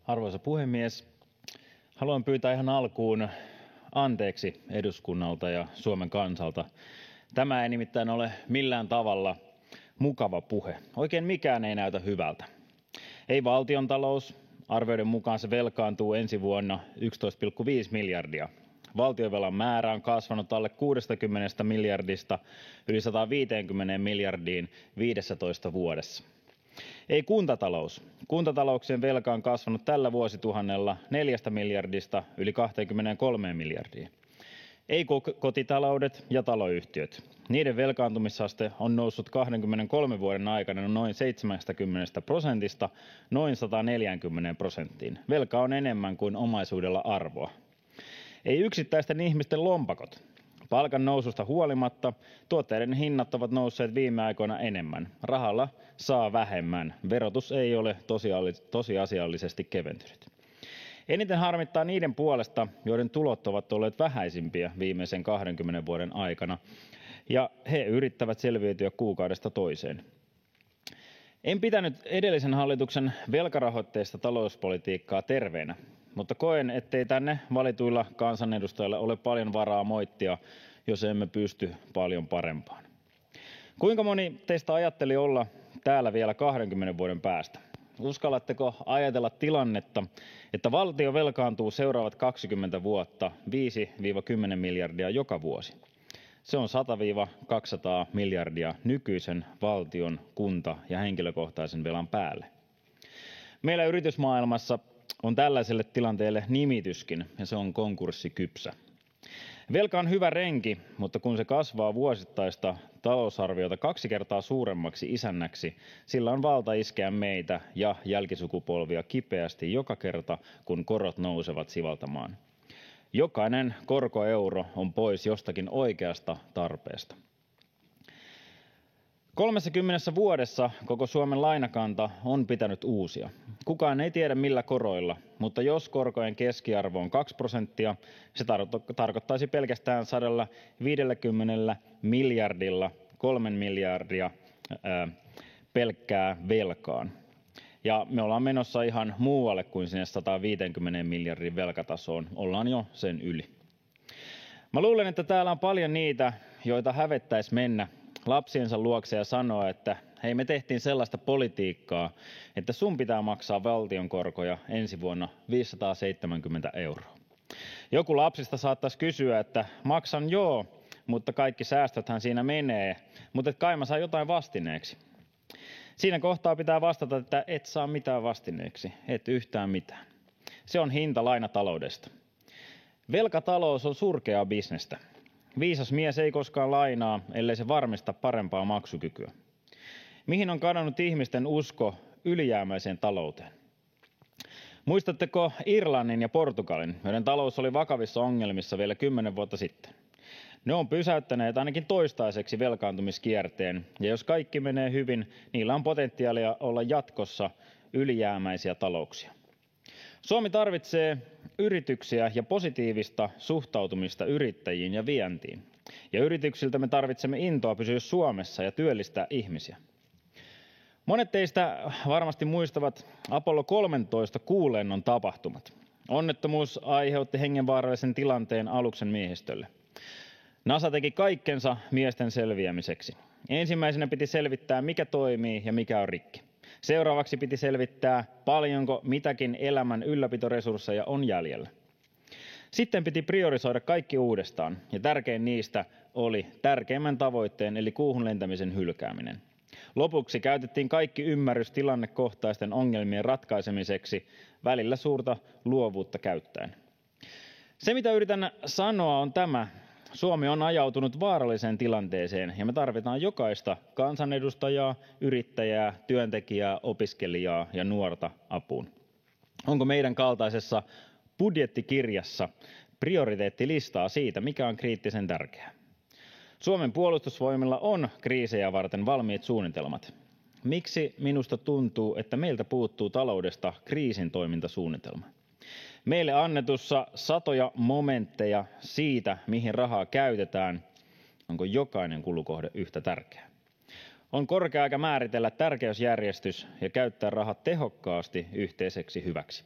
Arvoisa puhemies! Haluan pyytää ihan alkuun anteeksi eduskunnalta ja Suomen kansalta. Tämä ei nimittäin ole millään tavalla mukava puhe. Oikein mikään ei näytä hyvältä. Ei valtiontalous. Arvioiden mukaan se velkaantuu ensi vuonna 11,5 miljardia. Valtionvelan määrä on kasvanut alle 60 miljardista yli 150 miljardiin 15 vuodessa. Ei kuntatalous. Kuntatalouksien velka on kasvanut tällä vuosituhannella 4 miljardista yli 23 miljardiin. Ei kotitaloudet ja taloyhtiöt. Niiden velkaantumisaste on noussut 23 vuoden aikana noin 70% noin 140%. Velka on enemmän kuin omaisuudella arvoa. Ei yksittäisten ihmisten lompakot. Palkan noususta huolimatta tuotteiden hinnat ovat nousseet viime aikoina enemmän. Rahalla saa vähemmän. Verotus ei ole tosiasiallisesti keventynyt. Eniten harmittaa niiden puolesta, joiden tulot ovat olleet vähäisimpiä viimeisen 20 vuoden aikana, ja he yrittävät selviytyä kuukaudesta toiseen. En pitänyt edellisen hallituksen velkarahoitteista talouspolitiikkaa terveenä, mutta koen, ettei tänne valituilla kansanedustajilla ole paljon varaa moittia, jos emme pysty paljon parempaan. Kuinka moni teistä ajatteli olla täällä vielä 20 vuoden päästä? Uskallatteko ajatella tilannetta, että valtio velkaantuu seuraavat 20 vuotta 5-10 miljardia joka vuosi? Se on 100-200 miljardia nykyisen valtion, kunta- ja henkilökohtaisen velan päälle. Meillä yritysmaailmassa on tällaiselle tilanteelle nimityskin, ja se on konkurssikypsä. Velka on hyvä renki, mutta kun se kasvaa vuosittaista talousarviota 2 kertaa suuremmaksi isännäksi, sillä on valta iskeä meitä ja jälkisukupolvia kipeästi joka kerta, kun korot nousevat sivaltamaan. Jokainen korkoeuro on pois jostakin oikeasta tarpeesta. 30 vuodessa koko Suomen lainakanta on pitänyt uusia. Kukaan ei tiedä millä koroilla, mutta jos korkojen keskiarvo on 2%, se tarkoittaisi pelkästään 150 miljardilla 3 miljardia pelkkää velkaan. Ja me ollaan menossa ihan muualle kuin sinne 150 miljardin velkatasoon, ollaan jo sen yli. Mä luulen, että täällä on paljon niitä, joita hävettäisi mennä lapsiensa luokse ja sanoa, että hei, me tehtiin sellaista politiikkaa, että sun pitää maksaa valtionkorkoja ensi vuonna 570 €. Joku lapsista saattaisi kysyä, että maksan joo, mutta kaikki säästöthän siinä menee, mutta kai mä saan jotain vastineeksi. Siinä kohtaa pitää vastata, että et saa mitään vastineeksi, et yhtään mitään. Se on hinta lainataloudesta. Velkatalous on surkeaa bisnestä. Viisas mies ei koskaan lainaa, ellei se varmista parempaa maksukykyä. Mihin on kadonnut ihmisten usko ylijäämäiseen talouteen? Muistatteko Irlannin ja Portugalin, joiden talous oli vakavissa ongelmissa vielä 10 vuotta sitten? Ne on pysäyttäneet ainakin toistaiseksi velkaantumiskierteen, ja jos kaikki menee hyvin, niillä on potentiaalia olla jatkossa ylijäämäisiä talouksia. Suomi tarvitsee yrityksiä ja positiivista suhtautumista yrittäjiin ja vientiin. Ja yrityksiltä me tarvitsemme intoa pysyä Suomessa ja työllistää ihmisiä. Monet teistä varmasti muistavat Apollo 13 kuulennon tapahtumat. Onnettomuus aiheutti hengenvaarallisen tilanteen aluksen miehistölle. NASA teki kaikkensa miesten selviämiseksi. Ensimmäisenä piti selvittää, mikä toimii ja mikä on rikki. Seuraavaksi piti selvittää, paljonko mitäkin elämän ylläpitoresursseja on jäljellä. Sitten piti priorisoida kaikki uudestaan, ja tärkein niistä oli tärkeimmän tavoitteen eli kuuhun lentämisen hylkääminen. Lopuksi käytettiin kaikki ymmärrys tilannekohtaisten ongelmien ratkaisemiseksi, välillä suurta luovuutta käyttäen. Se, mitä yritän sanoa, on tämä. Suomi on ajautunut vaaralliseen tilanteeseen ja me tarvitaan jokaista kansanedustajaa, yrittäjää, työntekijää, opiskelijaa ja nuorta apuun. Onko meidän kaltaisessa budjettikirjassa prioriteettilistaa siitä, mikä on kriittisen tärkeää? Suomen puolustusvoimilla on kriisejä varten valmiit suunnitelmat. Miksi minusta tuntuu, että meiltä puuttuu taloudesta kriisintoimintasuunnitelma? Meille annetussa satoja momentteja siitä, mihin rahaa käytetään, onko jokainen kulukohde yhtä tärkeä. On korkea aika määritellä tärkeysjärjestys ja käyttää rahat tehokkaasti yhteiseksi hyväksi.